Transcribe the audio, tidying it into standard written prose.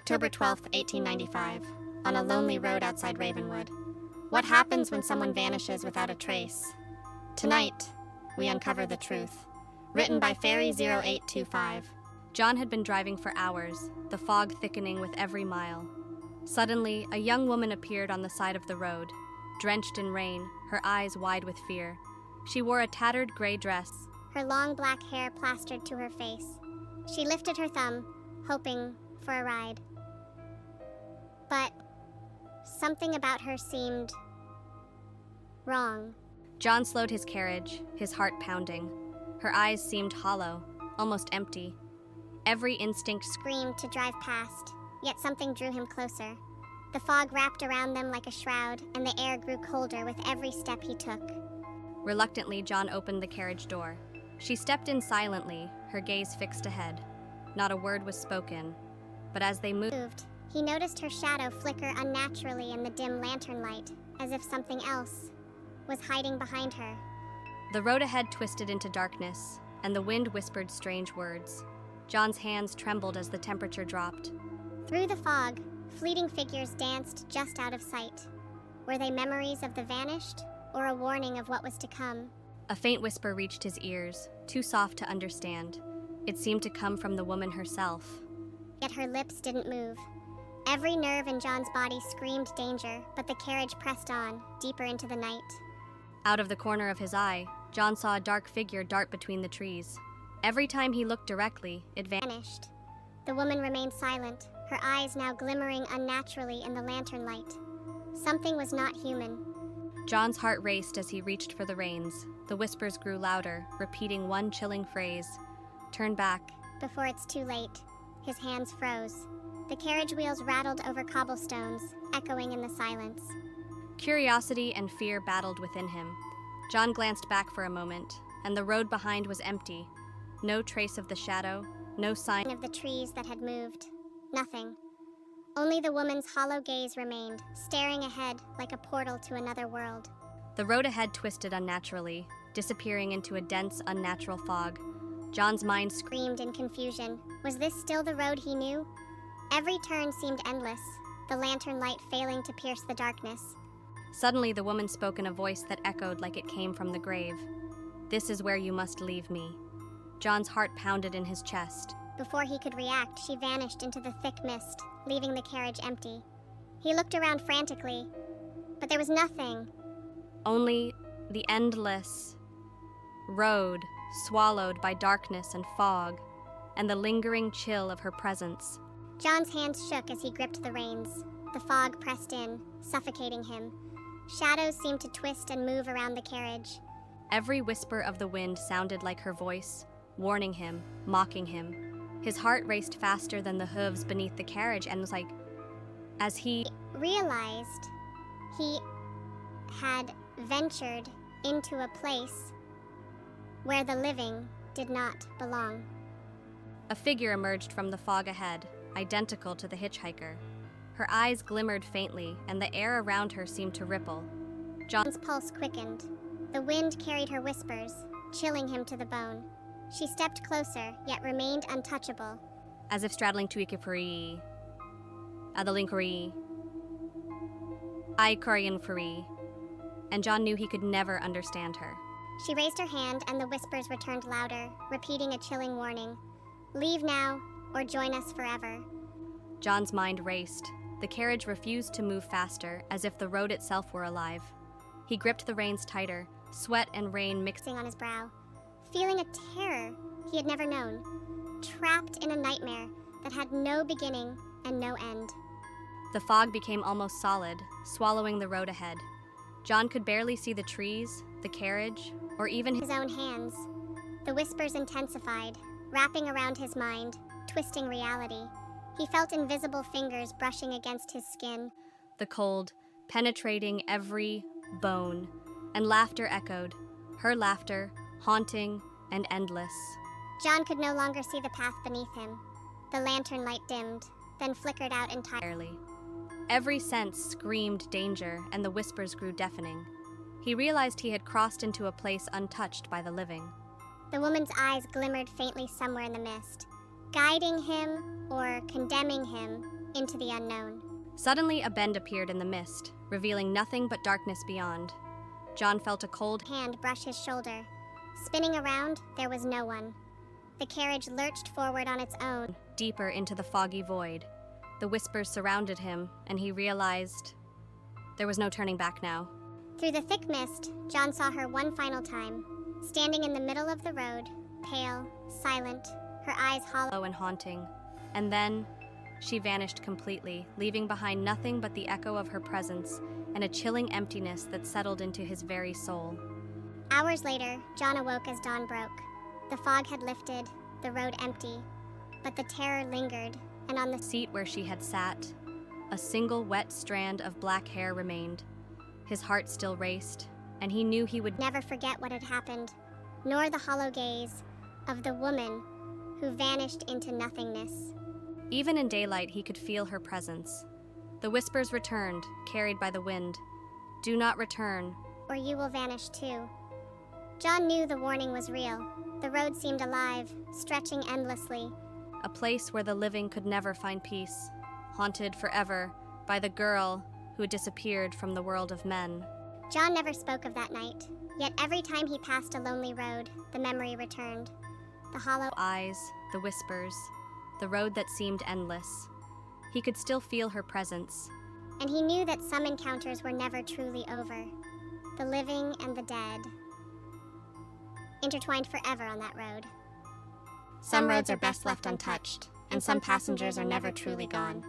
October 12th, 1895, on a lonely road outside Ravenwood. What happens when someone vanishes without a trace? Tonight, we uncover the truth. Written by Farri 0825. John had been driving for hours, the fog thickening with every mile. Suddenly, a young woman appeared on the side of the road, drenched in rain, her eyes wide with fear. She wore a tattered gray dress, her long black hair plastered to her face. She lifted her thumb, hoping for a ride. But something about her seemed wrong. John slowed his carriage, his heart pounding. Her eyes seemed hollow, almost empty. Every instinct screamed to drive past, yet something drew him closer. The fog wrapped around them like a shroud, and the air grew colder with every step he took. Reluctantly, John opened the carriage door. She stepped in silently, her gaze fixed ahead. Not a word was spoken, but as they moved, he noticed her shadow flicker unnaturally in the dim lantern light, as if something else was hiding behind her. The road ahead twisted into darkness, and the wind whispered strange words. John's hands trembled as the temperature dropped. Through the fog, fleeting figures danced just out of sight. Were they memories of the vanished, or a warning of what was to come? A faint whisper reached his ears, too soft to understand. It seemed to come from the woman herself. Yet her lips didn't move. Every nerve in John's body screamed danger, but the carriage pressed on, deeper into the night. Out of the corner of his eye, John saw a dark figure dart between the trees. Every time he looked directly, it vanished. The woman remained silent, her eyes now glimmering unnaturally in the lantern light. Something was not human. John's heart raced as he reached for the reins. The whispers grew louder, repeating one chilling phrase. Turn back. Before it's too late. His hands froze. The carriage wheels rattled over cobblestones, echoing in the silence. Curiosity and fear battled within him. John glanced back for a moment, and the road behind was empty. No trace of the shadow, no sign of the trees that had moved. Nothing. Only the woman's hollow gaze remained, staring ahead like a portal to another world. The road ahead twisted unnaturally, disappearing into a dense, unnatural fog. John's mind screamed in confusion. Was this still the road he knew? Every turn seemed endless, the lantern light failing to pierce the darkness. Suddenly, the woman spoke in a voice that echoed like it came from the grave. This is where you must leave me. John's heart pounded in his chest. Before he could react, she vanished into the thick mist, leaving the carriage empty. He looked around frantically, but there was nothing. Only the endless road, swallowed by darkness and fog, and the lingering chill of her presence. John's hands shook as he gripped the reins. The fog pressed in, suffocating him. Shadows seemed to twist and move around the carriage. Every whisper of the wind sounded like her voice, warning him, mocking him. His heart raced faster than the hooves beneath the carriage and was like, as he realized he had ventured into a place where the living did not belong. A figure emerged from the fog ahead, identical to the hitchhiker. Her eyes glimmered faintly, and the air around her seemed to ripple. John's pulse quickened. The wind carried her whispers, chilling him to the bone. She stepped closer, yet remained untouchable. As if straddling Tuikipuri, Adalinkuri, Aikorianfuri, and John knew he could never understand her. She raised her hand, and the whispers returned louder, repeating a chilling warning. Leave now, or join us forever. John's mind raced. The carriage refused to move faster, as if the road itself were alive. He gripped the reins tighter, sweat and rain mixing on his brow, feeling a terror he had never known, trapped in a nightmare that had no beginning and no end. The fog became almost solid, swallowing the road ahead. John could barely see the trees, the carriage, or even his own hands. The whispers intensified, wrapping around his mind, twisting reality. He felt invisible fingers brushing against his skin. The cold, penetrating every bone, and laughter echoed, her laughter, haunting and endless. John could no longer see the path beneath him. The lantern light dimmed, then flickered out entirely. Every sense screamed danger, and the whispers grew deafening. He realized he had crossed into a place untouched by the living. The woman's eyes glimmered faintly somewhere in the mist, guiding him or condemning him into the unknown. Suddenly, a bend appeared in the mist, revealing nothing but darkness beyond. John felt a cold Hand brush his shoulder. Spinning around, there was no one. The carriage lurched forward on its own. deeper into the foggy void. The whispers surrounded him, and he realized there was no turning back now. Through the thick mist, John saw her one final time, standing in the middle of the road, pale, silent, her eyes hollow. Slow and haunting. And then she vanished completely, leaving behind nothing but the echo of her presence and a chilling emptiness that settled into his very soul. Hours later, John awoke as dawn broke. The fog had lifted, the road empty, but the terror lingered, and on the Seat where she had sat, a single wet strand of black hair remained. His heart still raced, and he knew he would never forget what had happened, nor the hollow gaze of the woman who vanished into nothingness. Even in daylight, he could feel her presence. The whispers returned, carried by the wind. Do not return. Or you will vanish too. John knew the warning was real. The road seemed alive, stretching endlessly. A place where the living could never find peace, haunted forever by the girl who had disappeared from the world of men. John never spoke of that night, yet every time he passed a lonely road, the memory returned. The hollow Eyes, the whispers, the road that seemed endless. He could still feel her presence. and he knew that some encounters were never truly over. The living and the dead, intertwined forever on that road. Some roads are best left untouched, and some passengers are never truly gone.